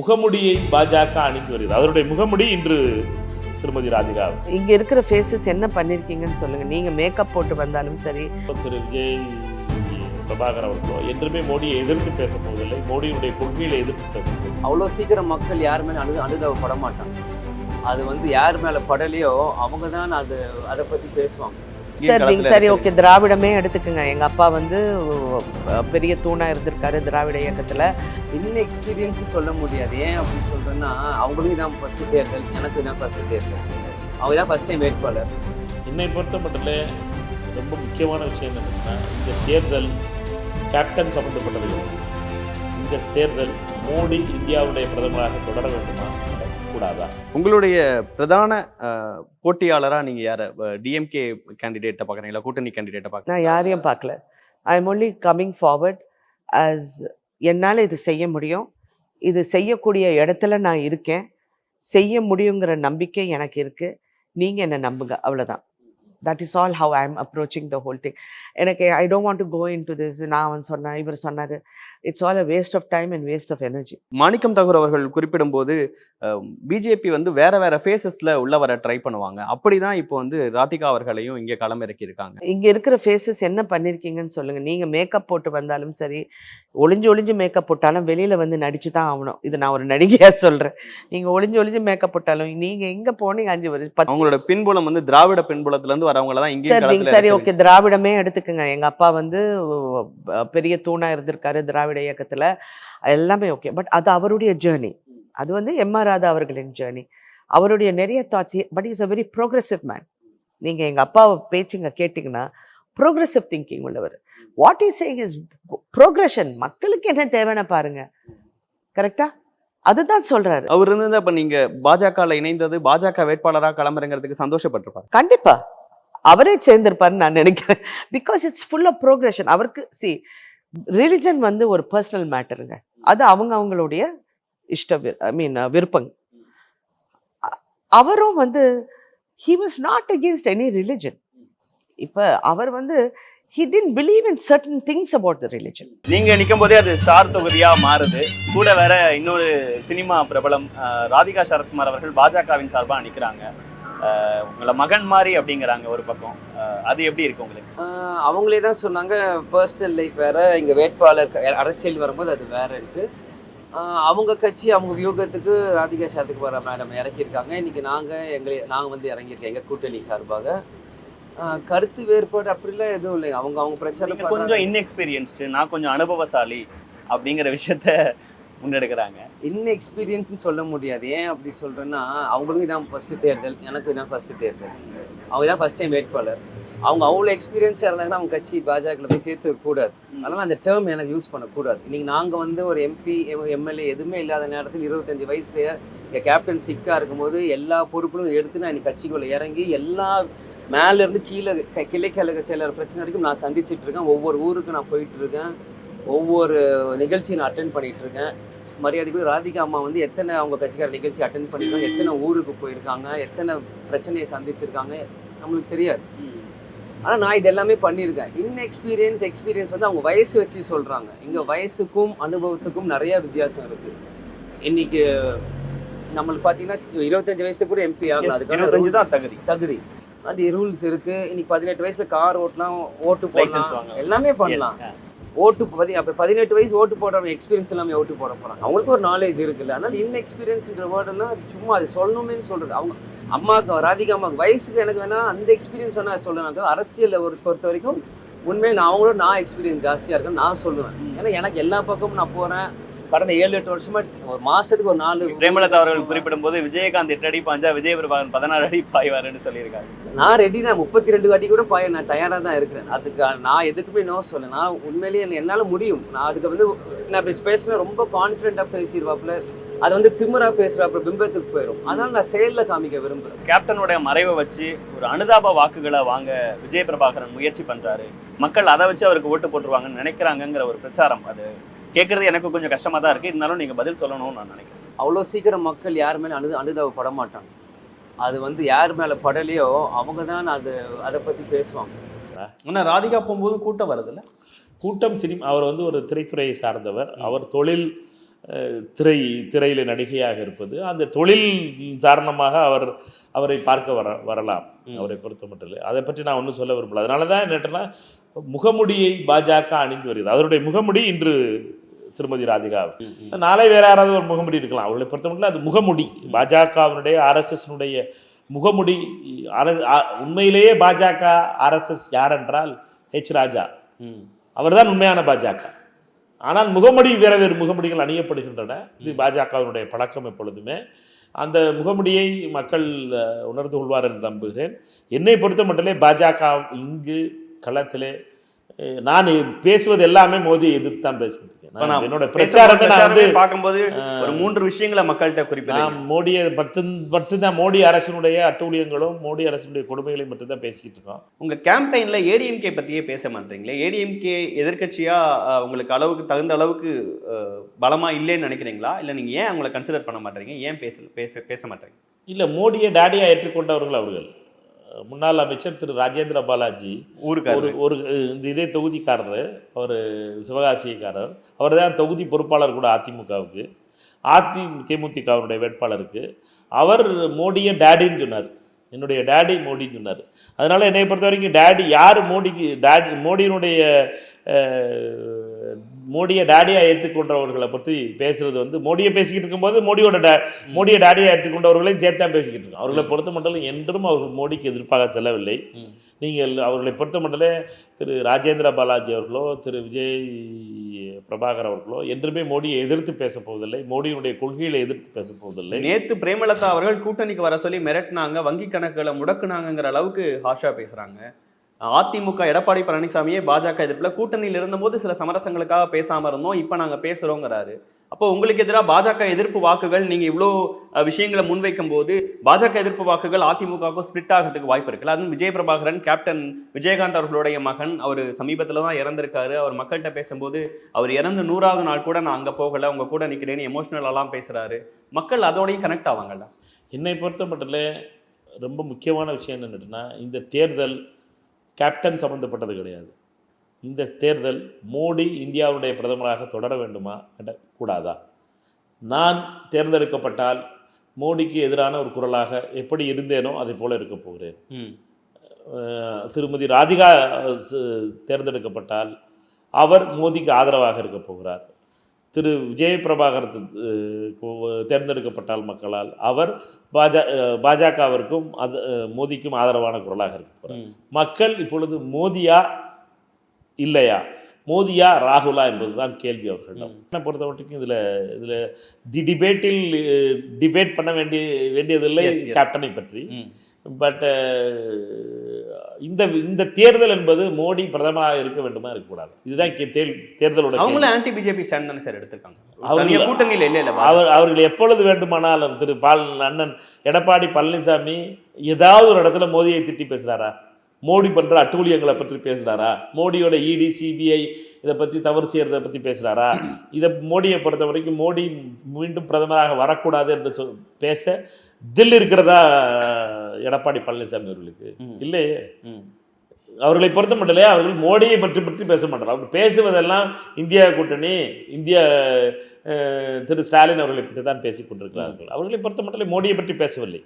முகமுடியை பாஜக அணிந்து வருகிறது. அவருடைய முகமுடி இன்று திருமதி ராதிகா. இங்க இருக்கிற ஃபேஸஸ் என்ன பண்ணிருக்கீங்கன்னு சொல்லுங்க. நீங்க மேக்கப் போட்டு வந்தாலும் சரி, திரு விஜய் பிரபாகர் அவர்களோ என்றுமே மோடியை எதிர்த்து பேச போவதில்லை, மோடியுடைய கொள்கையில எதிர்த்து பேச போவதில்லை. அவ்வளோ சீக்கிரம் மக்கள் யார் மேலே அனுதாபப்பட மாட்டாங்க. அது யார் மேலே படலையோ அவங்க தான் அதை பற்றி பேசுவாங்க. சார் நீங்க சரி ஓகே, திராவிடமே எடுத்துக்கோங்க. எங்க அப்பா பெரிய தூணா இருந்திருக்காரு திராவிட இயக்கத்துல. இன்னும் எக்ஸ்பீரியன்ஸ் சொல்ல முடியாது. ஏன் அப்படி சொல்றேன்னா, அவங்களுக்கு தான் ஃபர்ஸ்ட் தேர்தல், எனக்கு தான் ஃபர்ஸ்ட் தேர்தல், அவங்க தான் ஃபர்ஸ்ட் டைம் வேட்பாளர். என்னை பொறுத்த மட்டும் ரொம்ப முக்கியமான விஷயம் என்னன்னா, இந்த தேர்தல் கேப்டன் சம்பந்தப்பட்டது. இந்த தேர்தல் மோடி இந்தியாவுடைய பிரதமராக தொடர வேண்டுமா கூடாதா? உங்களுடைய பிரதான போட்டியாளரா நீங்க யார டிஎம்கே கேண்டிடேட்டை பார்க்குறீங்களா, கூட்டணி கேண்டிடேட்டை பார்க்க? நான் யாரையும் பார்க்கல. I am only coming forward as என்னால் இது செய்ய முடியும், இது செய்யக்கூடிய இடத்துல நான் இருக்கேன், செய்ய முடியுங்கிற நம்பிக்கை எனக்கு இருக்கு. நீங்க என்ன நம்புங்க, அவ்வளோதான். That is all how I am approaching the whole thing. எனக்கு I don't want to go into this. நான் அவன் சொன்னா இவர் சொன்னாரு. It's all a waste of time and waste of energy. Manickam Tagore அவர்கள் குறிப்பிடும் போது பிஜேபி வேற வேற ஃபேஸஸ்ல உள்ள வர ட்ரை பண்ணுவாங்க. அப்படிதான் இப்போ ராதிகா அவர்களையும் இங்க களமிறக்கி இருக்காங்க. இங்க இருக்கிற ஃபேஸஸ் என்ன பண்ணிருக்கீங்கன்னு சொல்லுங்க. நீங்க மேக்கப் போட்டு வந்தாலும் சரி, ஒளிஞ்சு மேக்கப் போட்டாலும் வெளியில நடிச்சு தான் ஆகணும். இது நான் ஒரு நடிகையா சொல்றேன். நீங்க ஒளிஞ்சு மேக்கப் போட்டாலும் நீங்க எங்க போனீங்க 5 வருஷம். அவங்களோட பின்புலம் திராவிட பின்புலத்துல இருந்து வரவங்க தான் இங்க. சரி ஓகே, திராவிடமே எடுத்துக்கோங்க. எங்க அப்பா பெரிய தூணா இருந்திருக்காரு திராவிட இயக்கத்துல. எல்லாமே ஓகே, பட் அது அவருடைய ஜேர்னி. அது எம்.ஆர். ராதா அவர்களின் ஜேர்னி. அவருடைய நிறைய thoughts, but is a very progressive man. நீங்க எங்க அப்பாவை பேச்சுங்க கேட்டீங்கன்னா ப்ரோக்ரெசிவ் திங்கிங் உள்ளவர். What is saying is progression. மக்களுக்கு என்ன தேவைன்னு பாருங்க. கரெக்டா? அதுதான் சொல்றாரு. அவர் இப்ப நீங்க பாஜகல இணைந்தது, பாஜக வேட்பாளராக களமிறங்கிறதுக்கு சந்தோஷப்பட்டிருப்பாரு. கண்டிப்பா அவரே சேர்ந்திருப்பாருன்னு நான் நினைக்கிறேன். Because it's full of progression. அவருக்கு ரிலிஜன் ஒரு பர்சனல் மேட்டருங்க. அது அவங்களுடைய விருப்பம். அவரும் he was not against any religion. இப்ப அவர் he didn't believe in certain things about the religion. நீங்க நிக்கும் போதே அது ஸ்டார் தொகுதியா மாறுது. கூட வேற இன்னொரு சினிமா பிரபலம் ராதிகா சரத்குமார் அவர்கள் பாஜகவின் சார்பா நிக்கிறாங்க. உங்களை மகன் மாதிரி அப்படிங்கிறாங்க ஒரு பக்கம். அது எப்படி இருக்கு உங்களுக்கு? அவங்களே தான் சொன்னாங்க, பர்சனல் லைஃப் வேற, இங்க வேட்பாளர் அரசியல் வரும்போது அது வேறன்ட்டு. அவங்க கட்சி அவங்க வியூகத்துக்கு ராதிகா சரத்குமார் மேடம் இறக்கியிருக்காங்க. இன்னைக்கு நாங்கள் இறங்கியிருக்கோம் எங்கள் கூட்டணி சார்பாக. கருத்து வேறுபாடு அப்படிலாம் எதுவும் இல்லைங்க. அவங்க பிரச்சாரம் கொஞ்சம் இன்எக்ஸ்பீரியன்ஸ்டு, நான் கொஞ்சம் அனுபவசாலி அப்படிங்கிற விஷயத்த முன்னெடுக்கிறாங்க. இன்எக்ஸ்பீரியன்ஸ்னு சொல்ல முடியாது. ஏன் அப்படி சொல்கிறேன்னா, அவங்களுக்கு தான் ஃபஸ்ட்டு தேர்தல், எனக்கு தான் ஃபஸ்ட்டு தேர்தல், அவங்க தான் ஃபஸ்ட் டைம் வேட்பாளர். அவங்க அவ்வளோ எக்ஸ்பீரியன்ஸாக இருந்தாங்கன்னா அவங்க கட்சி பாஜகவில் போய் சேர்த்து கூடாது. அதனால் அந்த டேர்ம் எனக்கு யூஸ் பண்ணக்கூடாது. இன்றைக்கி நாங்கள் ஒரு எம்பி எம்எல்ஏ எதுவுமே இல்லாத நேரத்தில் 25 வயசுலேயே எங்கள் கேப்டன் சிக்காக இருக்கும்போது எல்லா பொறுப்புகளும் எடுத்து நான் இன்னைக்கு கட்சிக்குள்ளே இறங்கி எல்லா மேலேருந்து கிளைக்கழக செயலர் பிரச்சனை வரைக்கும் நான் சந்திச்சிட்ருக்கேன். ஒவ்வொரு ஊருக்கு நான் போயிட்டுருக்கேன், ஒவ்வொரு நிகழ்ச்சியை நான் அட்டென்ட் பண்ணிகிட்ருக்கேன். மரியாதைக்குரிய ராதிகா அம்மா எத்தனை அவங்க கட்சிக்கார நிகழ்ச்சி அட்டென்ட் பண்ணியிருக்காங்க, எத்தனை ஊருக்கு போயிருக்காங்க, எத்தனை பிரச்சனையை சந்திச்சிருக்காங்க நம்மளுக்கு தெரியாது. ஆனால் நான் இது எல்லாமே பண்ணியிருக்கேன். எக்ஸ்பீரியன்ஸ் அவங்க வயசு வச்சு சொல்கிறாங்க. இங்கே வயசுக்கும் அனுபவத்துக்கும் நிறைய வித்தியாசம் இருக்குது. இன்னைக்கு நம்மளுக்கு பார்த்தீங்கன்னா 25 வயசுல கூட எம்பி ஆகலாம். அதுக்கான தகுதி அது ரூல்ஸ் இருக்குது. இன்னைக்கு 18 வயசுல கார் ஓட்டலாம், ஓட்டு போடலாம், எல்லாமே பண்ணலாம். ஓட்டு 18 வயசு ஓட்டு போடுறவங்க எக்ஸ்பீரியன்ஸ் எல்லாமே ஓட்டு போட போகிறாங்க. அவங்களுக்கு ஒரு நாலேஜ் இருக்குல்ல. அதனால் இன்எக்ஸ்பீரியன்ஸ்ன்ற வேர்டெல்லாம் சும்மா அது சொல்லணுமேனு சொல்கிறது. அவங்க அம்மாவுக்கு ராதிகா அம்மாவுக்கு வயசுக்கு எனக்கு வேணால் அந்த எக்ஸ்பீரியன்ஸ் வேணால் சொல்லணும். அரசியலை பொறுத்த வரைக்கும் உண்மையில் நான் எக்ஸ்பீரியன்ஸ் ஜாஸ்தியாக இருக்குன்னு நான் சொல்லுவேன். ஏன்னா எனக்கு எல்லா பக்கமும் நான் போகிறேன். கடந்த 7-8 வருஷமா ஒரு மாசத்துக்கு ஒரு 4 பிரேமலதா அவர்கள் குறிப்பிடும் போது விஜயகாந்த் 8 அடி பாஞ்சா விஜயபிரபாகரன் 16 அடி பாய்வாருன்னு சொல்லியிருக்காங்க. நான் ரெடி தான், 32 வாட்டி கூட பாய நான் தயாராக தான் இருக்கிறேன். அதுக்கு நான் எதுக்குமே நோ சொல்ல. நான் உண்மையிலேயே என்னால் முடியும். நான் அதுக்கு நான் இப்படி பேசுனா ரொம்ப கான்ஃபிடென்ட்டாக பேசிடுவாப்புல, அது திமிரா பேசுறாப்புல பிம்பத்துக்கு போயிடும். அதனால நான் செயலில் காமிக்க விரும்புகிறேன். கேப்டனுடைய மறைவை வச்சு ஒரு அனுதாப வாக்குகளை வாங்க விஜயபிரபாகரன் முயற்சி பண்றாரு. மக்கள் அதை வச்சு அவருக்கு ஓட்டு போட்டுருவாங்கன்னு நினைக்கிறாங்கிற ஒரு பிரச்சாரம் அது கேட்கறது எனக்கு கொஞ்சம் கஷ்டமா தான் இருக்கு. இருந்தாலும் நீங்க பதில் சொல்லணும்னு நான் நினைக்கிறேன். அவ்வளோ சீக்கிரம் மக்கள் யார் மேலே அனுதாபப்பட மாட்டாங்க. அது யார் மேலே படலையோ அவங்க தான் அதை பற்றி பேசுவாங்க. ஆனால் ராதிகா போகும்போது கூட்டம் வருதுல்ல. கூட்டம் சினிமா. அவர் ஒரு திரைத்துறையை சார்ந்தவர். அவர் தொழில் திரையில நடிகையாக இருப்பது, அந்த தொழில் காரணமாக அவரை பார்க்க வரலாம். அவரை பொறுத்த மட்டும் இல்லை. அதை பற்றி நான் ஒன்றும் சொல்ல விரும்பல. அதனால தான் என்னட்டுன்னா, முகமுடியை பாஜக அணிந்து வருகிறது. அவருடைய முகமுடி இன்று திருமதி ராதிகா. நாளை வேற யாராவது ஒரு முகமுடி இருக்கலாம். அவர்களை பொறுத்த மட்டும் அது முகமுடி. பாஜகவினுடைய RSSனுடைய முகமுடி. உண்மையிலேயே பாஜக RSS யார் என்றால் ராஜா. அவர்தான் உண்மையான பாஜக. ஆனால் முகமுடி வேறு முகமுடிகள் அணியப்படுகின்றன. இது பாஜகவினுடைய பழக்கம் எப்பொழுதுமே. அந்த முகமுடியை மக்கள் உணர்ந்து கொள்வார் என்று நம்புகிறேன். என்னை பொறுத்த மட்டுமே பாஜக இங்கு களத்திலே நான் பேசுவது எல்லாமே மோடி எதிர்த்து தான் பேசிட்டு இருக்கேன். என்னோட பிரச்சாரமே நான் வந்து பார்க்கும்போது ஒரு 3 விஷயங்களை மக்கள்கிட்ட குறிப்பிட்டேன். மோடியை மட்டும்தான், மோடி அரசினுடைய அட்டூழியங்களும் மோடி அரசினுடைய கொடுமைகளையும் மட்டும்தான் பேசிக்கிட்டு இருக்கோம். உங்க கேம்பெயின்ல ஏடிஎம்கே பத்தியே பேச மாட்டீங்களே. ஏடிஎம்கே எதிர்கட்சியா உங்களுக்கு தகுந்த அளவுக்கு பலமா இல்லைன்னு நினைக்கிறீங்களா? இல்ல நீங்க ஏன் அவங்களை கன்சிடர் பண்ண மாட்டீங்க? ஏன் பேச மாட்டீங்க? இல்ல, மோடியை டேடியா ஏற்றுக்கொண்டவர்கள் அவர்கள். முன்னாள் அமைச்சர் திரு ராஜேந்திர பாலாஜி ஒரு இதே தொகுதிக்காரர், அவர் சிவகாசிக்காரர். அவர் தான் தொகுதி பொறுப்பாளர் கூட அதிமுகவுக்கு, தேமுதிகவுடைய வேட்பாளருக்கு. அவர் மோடியை டேடின்னு சொன்னார். என்னுடைய டேடி மோடின்னு சொன்னார். அதனால் என்னை பொறுத்த வரைக்கும் டேடி யார்? மோடியை டேடியாக ஏற்றுக்கொண்டவர்களை பற்றி பேசுகிறது வந்து, மோடியை பேசிக்கிட்டு இருக்கும்போது மோடியை டேடியாக ஏற்றுக்கொண்டவர்களையும் சேர்த்து தான் பேசிக்கிட்டு இருக்கோம். அவர்களை பொறுத்த மட்டும் என்றும் அவர்கள் மோடிக்கு எதிர்ப்பாக செல்லவில்லை. நீங்கள் அவர்களை பொறுத்த மட்டும் திரு ராஜேந்திர பாலாஜி அவர்களோ திரு விஜய் பிரபாகர் அவர்களோ என்றுமே மோடியை எதிர்த்து பேசப் போவதில்லை. மோடியினுடைய கொள்கைகளை எதிர்த்து பேசப் போவதில்லை. நேற்று பிரேமலதா அவர்கள் கூட்டணிக்கு வர சொல்லி மிரட்டினாங்க, வங்கி கணக்குகளை முடக்குனாங்கிற அளவுக்கு ஹாஷா பேசுறாங்க. அதிமுக எடப்பாடி பழனிசாமியே பாஜக எதிர்ப்புல கூட்டணியில் இருந்தபோது சில சமரசங்களுக்காக பேசாம இருந்தோம், இப்ப நாங்க பேசுறோங்கிறாரு. அப்போ உங்களுக்கு எதிராக பாஜக எதிர்ப்பு வாக்குகள், நீங்க இவ்வளோ விஷயங்களை முன்வைக்கும் போது பாஜக எதிர்ப்பு வாக்குகள் அதிமுகவுக்கும் ஸ்பிளிட் ஆகிறதுக்கு வாய்ப்பு இருக்குல்ல? அதுவும் விஜய் பிரபாகரன், கேப்டன் விஜயகாந்த் அவர்களுடைய மகன், அவர் சமீபத்தில் தான் இறந்திருக்காரு. அவர் மக்கள்கிட்ட பேசும்போது அவர் இறந்து 100வது நாள் கூட நான் அங்கே போகலை, உங்க கூட நிற்கிறேன்னு எமோஷனலாலாம் பேசுறாரு. மக்கள் அதோடையும் கனெக்ட் ஆவாங்கல்ல? என்னை பொறுத்த மட்டும் ரொம்ப முக்கியமான விஷயம் என்னன்னா, இந்த தேர்தல் கேப்டன் சம்பந்தப்பட்டது கிடையாது. இந்த தேர்தல் மோடி இந்தியாவுடைய பிரதமராக தொடர வேண்டுமா கூடாதா? நான் தேர்ந்தெடுக்கப்பட்டால் மோடிக்கு எதிரான ஒரு குரலாக எப்படி இருந்தேனோ அதை போல இருக்க போகிறேன். திருமதி ராதிகா தேர்ந்தெடுக்கப்பட்டால் அவர் மோடிக்கு ஆதரவாக இருக்க போகிறார். திரு விஜய் பிரபாகர் தேர்ந்தெடுக்கப்பட்டால் மக்களால் அவர் பாஜகவிற்கும் மோடிக்கும் ஆதரவான குரலாக இருக்க போகிறார். மக்கள் இப்பொழுது மோடியா இல்லையா, மோடியா ராகுலா என்பதுதான் கேள்வி அவர்களிடம். என்னை பொறுத்த மட்டும் இதில் டிபேட் பண்ண வேண்டியதில்லை கேப்டனை பற்றி. பட் இந்த தேர்தல் என்பது மோடி பிரதமராக இருக்க வேண்டுமா இருக்கக்கூடாது, இதுதான் தேர்தலோட. அவங்களும் ஆன்டி பிஜேபி ஸ்டாண்ட் தானே சார் எடுத்திருக்காங்க. கூட்டணியில் இல்லை. அவர்கள் எப்பொழுது வேண்டுமானாலும் அண்ணன் எடப்பாடி பழனிசாமி ஏதாவது ஒரு இடத்துல மோடியை திட்டி பேசுறாரா? மோடி பண்ற அட்டூழியங்களை பற்றி பேசுறாரா? மோடியோட இடி சிபிஐ இதை பற்றி தவறு செய்யறதை பற்றி பேசுறாரா? இதை மோடியை பொறுத்த வரைக்கும் மோடி மீண்டும் பிரதமராக வரக்கூடாது என்று பேச தில் இருக்கிறதா எடப்பாடி பழனிசாமி அவர்களுக்கு? இல்லையே. அவர்களை பொறுத்த மட்டும் அவர்கள் மோடியை பற்றி பேச மாட்டார். அவர் பேசுவதெல்லாம் இந்தியா கூட்டணி, திரு ஸ்டாலின் அவர்களை பற்றி தான் பேசிக் கொண்டிருக்கிறார்கள். அவர்களை பொறுத்த மட்டும் மோடியை பற்றி பேசவில்லை.